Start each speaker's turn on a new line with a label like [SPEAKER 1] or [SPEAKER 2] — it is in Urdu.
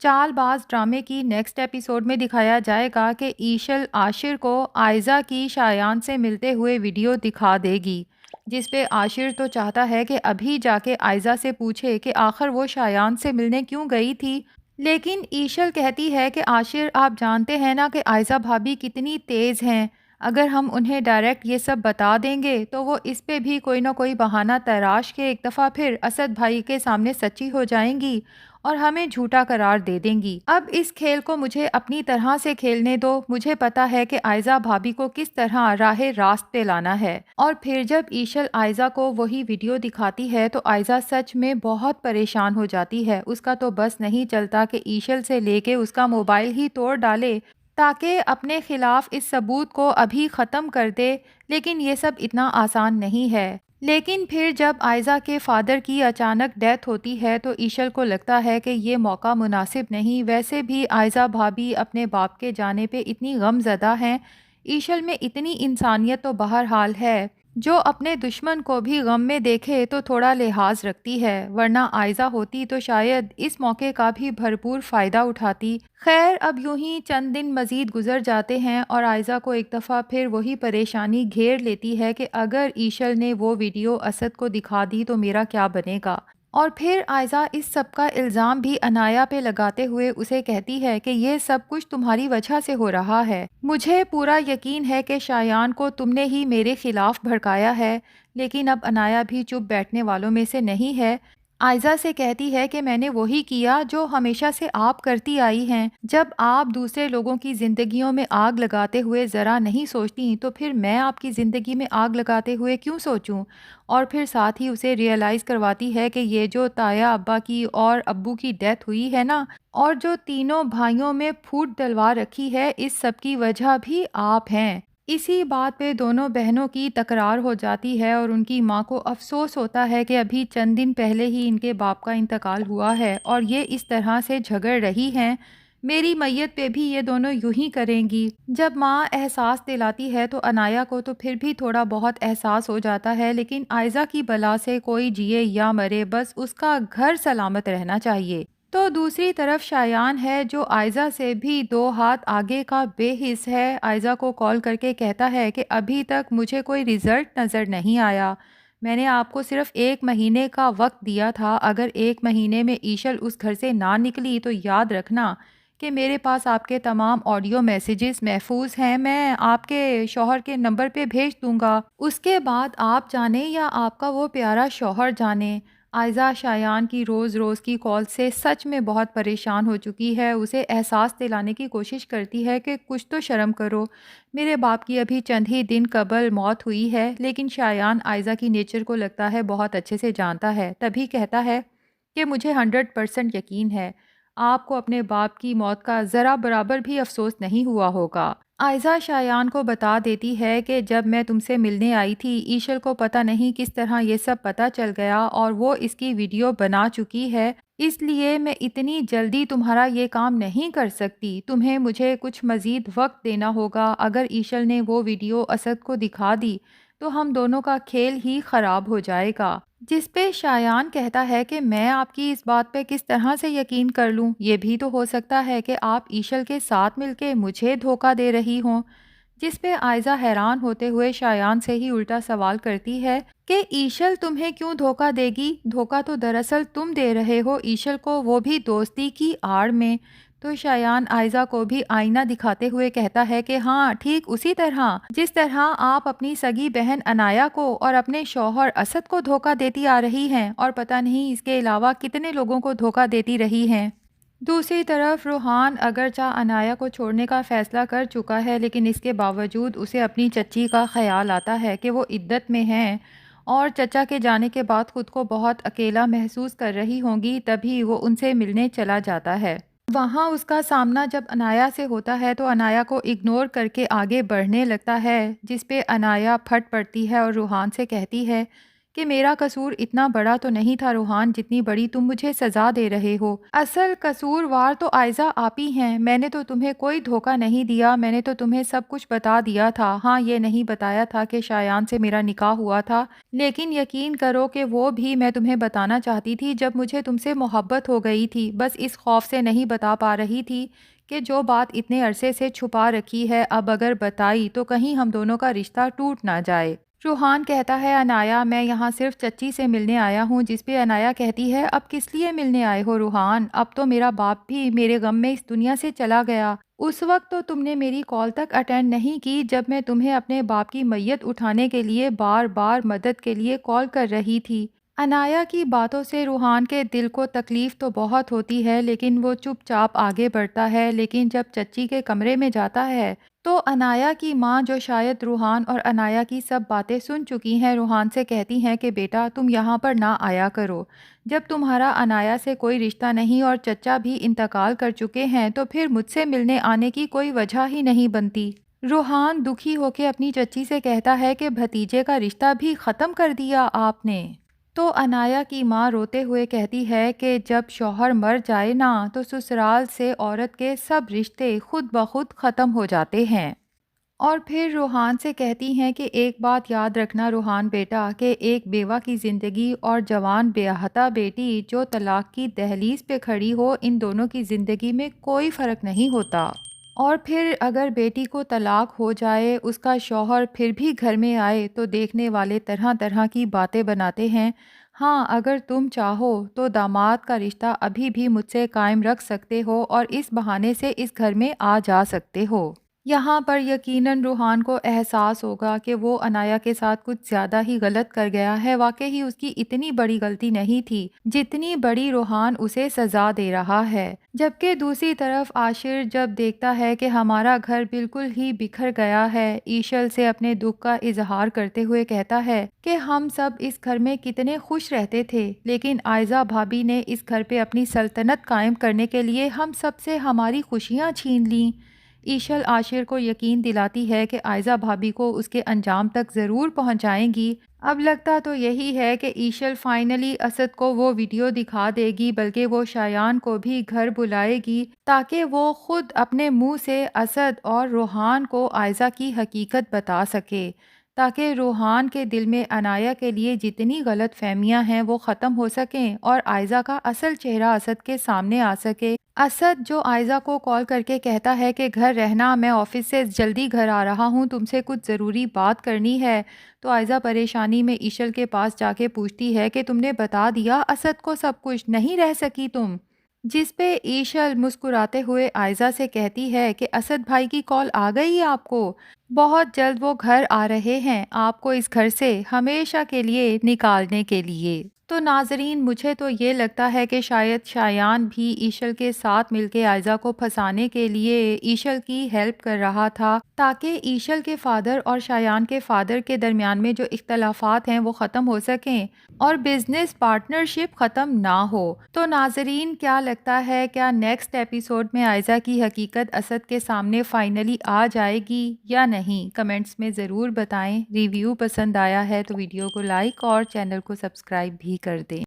[SPEAKER 1] چال باز ڈرامے کی نیکسٹ ایپیسوڈ میں دکھایا جائے گا کہ ایشل عاشر کو آئزہ کی شایان سے ملتے ہوئے ویڈیو دکھا دے گی، جس پہ عاشر تو چاہتا ہے کہ ابھی جا کے آئزہ سے پوچھے کہ آخر وہ شایان سے ملنے کیوں گئی تھی، لیکن ایشل کہتی ہے کہ عاشر آپ جانتے ہیں نا کہ آئزہ بھابھی کتنی تیز ہیں، اگر ہم انہیں ڈائریکٹ یہ سب بتا دیں گے تو وہ اس پہ بھی کوئی نہ کوئی بہانہ تراش کے ایک دفعہ پھر اسد بھائی کے سامنے سچی ہو جائیں گی اور ہمیں جھوٹا قرار دے دیں گی۔ اب اس کھیل کو مجھے اپنی طرح سے کھیلنے دو، مجھے پتا ہے کہ آئزہ بھابھی کو کس طرح راہ راست پہ لانا ہے۔ اور پھر جب ایشل آئزہ کو وہی ویڈیو دکھاتی ہے تو آئزہ سچ میں بہت پریشان ہو جاتی ہے، اس کا تو بس نہیں چلتا کہ ایشل سے لے کے اس کا موبائل ہی توڑ ڈالے تاکہ اپنے خلاف اس ثبوت کو ابھی ختم کر دے، لیکن یہ سب اتنا آسان نہیں ہے۔ لیکن پھر جب آئزہ کے فادر کی اچانک ڈیتھ ہوتی ہے تو ایشل کو لگتا ہے کہ یہ موقع مناسب نہیں، ویسے بھی آئزہ بھابھی اپنے باپ کے جانے پہ اتنی غم زدہ ہیں، ایشل میں اتنی انسانیت تو بہرحال ہے جو اپنے دشمن کو بھی غم میں دیکھے تو تھوڑا لحاظ رکھتی ہے، ورنہ آئزہ ہوتی تو شاید اس موقع کا بھی بھرپور فائدہ اٹھاتی۔ خیر اب یوں ہی چند دن مزید گزر جاتے ہیں اور آئزہ کو ایک دفعہ پھر وہی پریشانی گھیر لیتی ہے کہ اگر ایشل نے وہ ویڈیو اسد کو دکھا دی تو میرا کیا بنے گا، اور پھر آئزہ اس سب کا الزام بھی انایا پہ لگاتے ہوئے اسے کہتی ہے کہ یہ سب کچھ تمہاری وجہ سے ہو رہا ہے، مجھے پورا یقین ہے کہ شایان کو تم نے ہی میرے خلاف بھڑکایا ہے، لیکن اب انایا بھی چپ بیٹھنے والوں میں سے نہیں ہے۔ آئزہ سے کہتی ہے کہ میں نے وہی کیا جو ہمیشہ سے آپ کرتی آئی ہیں، جب آپ دوسرے لوگوں کی زندگیوں میں آگ لگاتے ہوئے ذرا نہیں سوچتی تو پھر میں آپ کی زندگی میں آگ لگاتے ہوئے کیوں سوچوں، اور پھر ساتھ ہی اسے ریئلائز کرواتی ہے کہ یہ جو تایا ابا کی اور ابو کی ڈیتھ ہوئی ہے نا، اور جو تینوں بھائیوں میں پھوٹ ڈلوا رکھی ہے، اس سب کی وجہ بھی آپ ہیں۔ اسی بات پہ دونوں بہنوں کی تکرار ہو جاتی ہے اور ان کی ماں کو افسوس ہوتا ہے کہ ابھی چند دن پہلے ہی ان کے باپ کا انتقال ہوا ہے اور یہ اس طرح سے جھگڑ رہی ہیں، میری میت پہ بھی یہ دونوں یوں ہی کریں گی۔ جب ماں احساس دلاتی ہے تو انایا کو تو پھر بھی تھوڑا بہت احساس ہو جاتا ہے، لیکن آئزہ کی بلا سے کوئی جیے یا مرے بس اس کا گھر سلامت رہنا چاہیے۔ تو دوسری طرف شایان ہے جو آئزہ سے بھی 2 ہاتھ آگے کا بے حس ہے، آئزہ کو کال کر کے کہتا ہے کہ ابھی تک مجھے کوئی رزلٹ نظر نہیں آیا، میں نے آپ کو صرف 1 مہینے کا وقت دیا تھا، اگر 1 مہینے میں ایشل اس گھر سے نہ نکلی تو یاد رکھنا کہ میرے پاس آپ کے تمام آڈیو میسیجز محفوظ ہیں، میں آپ کے شوہر کے نمبر پہ بھیج دوں گا، اس کے بعد آپ جانیں یا آپ کا وہ پیارا شوہر جانے۔ آئزہ شایان کی روز روز کی کال سے سچ میں بہت پریشان ہو چکی ہے، اسے احساس دلانے کی کوشش کرتی ہے کہ کچھ تو شرم کرو، میرے باپ کی ابھی چند ہی دن قبل موت ہوئی ہے، لیکن شایان آئزہ کی نیچر کو لگتا ہے بہت اچھے سے جانتا ہے، تبھی کہتا ہے کہ مجھے 100% یقین ہے آپ کو اپنے باپ کی موت کا ذرا برابر بھی افسوس نہیں ہوا ہوگا۔ آئزہ شایان کو بتا دیتی ہے کہ جب میں تم سے ملنے آئی تھی ایشل کو پتہ نہیں کس طرح یہ سب پتہ چل گیا اور وہ اس کی ویڈیو بنا چکی ہے، اس لیے میں اتنی جلدی تمہارا یہ کام نہیں کر سکتی، تمہیں مجھے کچھ مزید وقت دینا ہوگا، اگر ایشل نے وہ ویڈیو اسد کو دکھا دی تو ہم دونوں کا کھیل ہی خراب ہو جائے گا۔ جس پہ شایان کہتا ہے کہ میں آپ کی اس بات پہ کس طرح سے یقین کر لوں، یہ بھی تو ہو سکتا ہے کہ آپ ایشل کے ساتھ مل کے مجھے دھوکہ دے رہی ہوں، جس پہ آئزہ حیران ہوتے ہوئے شایان سے ہی الٹا سوال کرتی ہے کہ ایشل تمہیں کیوں دھوکہ دے گی، دھوکہ تو دراصل تم دے رہے ہو ایشل کو، وہ بھی دوستی کی آڑ میں۔ تو شایان آئزہ کو بھی آئینہ دکھاتے ہوئے کہتا ہے کہ ہاں ٹھیک اسی طرح جس طرح آپ اپنی سگی بہن انایا کو اور اپنے شوہر اسد کو دھوکہ دیتی آ رہی ہیں اور پتہ نہیں اس کے علاوہ کتنے لوگوں کو دھوکہ دیتی رہی ہیں۔ دوسری طرف روحان اگرچہ انایا کو چھوڑنے کا فیصلہ کر چکا ہے، لیکن اس کے باوجود اسے اپنی چچی کا خیال آتا ہے کہ وہ عدت میں ہیں اور چچا کے جانے کے بعد خود کو بہت اکیلا محسوس کر رہی ہوں گی، تبھی وہ ان سے ملنے چلا جاتا ہے۔ وہاں اس کا سامنا جب انایا سے ہوتا ہے تو انایا کو اگنور کر کے آگے بڑھنے لگتا ہے، جس پہ انایا پھٹ پڑتی ہے اور روحان سے کہتی ہے کہ میرا قصور اتنا بڑا تو نہیں تھا روحان جتنی بڑی تم مجھے سزا دے رہے ہو۔ اصل قصوروار تو عائزہ آپ ہی ہیں۔ میں نے تو تمہیں کوئی دھوکہ نہیں دیا، میں نے تو تمہیں سب کچھ بتا دیا تھا۔ ہاں، یہ نہیں بتایا تھا کہ شایان سے میرا نکاح ہوا تھا، لیکن یقین کرو کہ وہ بھی میں تمہیں بتانا چاہتی تھی جب مجھے تم سے محبت ہو گئی تھی، بس اس خوف سے نہیں بتا پا رہی تھی کہ جو بات اتنے عرصے سے چھپا رکھی ہے اب اگر بتائی تو کہیں ہم دونوں کا رشتہ ٹوٹ نہ جائے۔ روحان کہتا ہے انایا میں یہاں صرف چچی سے ملنے آیا ہوں، جس پہ انایا کہتی ہے اب کس لیے ملنے آئے ہو روحان، اب تو میرا باپ بھی میرے غم میں اس دنیا سے چلا گیا، اس وقت تو تم نے میری کال تک اٹینڈ نہیں کی جب میں تمہیں اپنے باپ کی میت اٹھانے کے لیے بار بار مدد کے لیے کال کر رہی تھی۔ انایا کی باتوں سے روحان کے دل کو تکلیف تو بہت ہوتی ہے لیکن وہ چپ چاپ آگے بڑھتا ہے، لیکن جب چچی کے کمرے میں جاتا ہے تو انایا کی ماں جو شاید روحان اور انایا کی سب باتیں سن چکی ہیں روحان سے کہتی ہیں کہ بیٹا تم یہاں پر نہ آیا کرو، جب تمہارا انایا سے کوئی رشتہ نہیں اور چچا بھی انتقال کر چکے ہیں تو پھر مجھ سے ملنے آنے کی کوئی وجہ ہی نہیں بنتی۔ روحان دکھی ہو کے اپنی چچی سے کہتا ہے کہ بھتیجے کا رشتہ بھی ختم کر دیا آپ نے؟ تو انایا کی ماں روتے ہوئے کہتی ہے کہ جب شوہر مر جائے نا تو سسرال سے عورت کے سب رشتے خود بخود ختم ہو جاتے ہیں۔ اور پھر روحان سے کہتی ہیں کہ ایک بات یاد رکھنا روحان بیٹا کہ ایک بیوہ کی زندگی اور جوان بیاہتہ بیٹی جو طلاق کی دہلیز پہ کھڑی ہو، ان دونوں کی زندگی میں کوئی فرق نہیں ہوتا۔ اور پھر اگر بیٹی کو طلاق ہو جائے، اس کا شوہر پھر بھی گھر میں آئے تو دیکھنے والے طرح طرح کی باتیں بناتے ہیں۔ ہاں، اگر تم چاہو تو داماد کا رشتہ ابھی بھی مجھ سے قائم رکھ سکتے ہو اور اس بہانے سے اس گھر میں آ جا سکتے ہو۔ یہاں پر یقیناً روحان کو احساس ہوگا کہ وہ انایا کے ساتھ کچھ زیادہ ہی غلط کر گیا ہے، واقعی اس کی اتنی بڑی غلطی نہیں تھی جتنی بڑی روحان اسے سزا دے رہا ہے۔ جبکہ دوسری طرف عاشر جب دیکھتا ہے کہ ہمارا گھر بالکل ہی بکھر گیا ہے، ایشل سے اپنے دکھ کا اظہار کرتے ہوئے کہتا ہے کہ ہم سب اس گھر میں کتنے خوش رہتے تھے، لیکن عائزہ بھابی نے اس گھر پہ اپنی سلطنت قائم کرنے کے لیے ہم سب سے ہماری خوشیاں چھین لیں۔ ایشل عاشر کو یقین دلاتی ہے کہ عائزہ بھابی کو اس کے انجام تک ضرور پہنچائیں گی۔ اب لگتا تو یہی ہے کہ ایشل فائنلی اسد کو وہ ویڈیو دکھا دے گی، بلکہ وہ شایان کو بھی گھر بلائے گی تاکہ وہ خود اپنے منہ سے اسد اور روحان کو عائزہ کی حقیقت بتا سکے، تاکہ روحان کے دل میں انایا کے لیے جتنی غلط فہمیاں ہیں وہ ختم ہو سکیں اور عائزہ کا اصل چہرہ اسد کے سامنے آ سکے۔ اسد جو عائزہ کو کال کر کے کہتا ہے کہ گھر رہنا، میں آفس سے جلدی گھر آ رہا ہوں، تم سے کچھ ضروری بات کرنی ہے، تو عائزہ پریشانی میں ایشل کے پاس جا کے پوچھتی ہے کہ تم نے بتا دیا اسد کو سب کچھ، نہیں رہ سکی تم؟ جس پہ ایشل مسکراتے ہوئے عائزہ سے کہتی ہے کہ اسد بھائی کی کال آ گئی آپ کو، بہت جلد وہ گھر آ رہے ہیں آپ کو اس گھر سے ہمیشہ کے لیے نکالنے کے لیے۔ تو ناظرین، مجھے تو یہ لگتا ہے کہ شاید شایان بھی ایشل کے ساتھ مل کے عائزہ کو پھنسانے کے لیے ایشل کی ہیلپ کر رہا تھا تاکہ ایشل کے فادر اور شایان کے فادر کے درمیان میں جو اختلافات ہیں وہ ختم ہو سکیں اور بزنس پارٹنرشپ ختم نہ ہو۔ تو ناظرین، کیا لگتا ہے کیا نیکسٹ ایپیسوڈ میں عائزہ کی حقیقت اسد کے سامنے فائنلی آ جائے گی یا نہیں؟ کمنٹس میں ضرور بتائیں۔ ریویو پسند آیا ہے تو ویڈیو کو لائک اور چینل کو سبسکرائب بھی کر دیں۔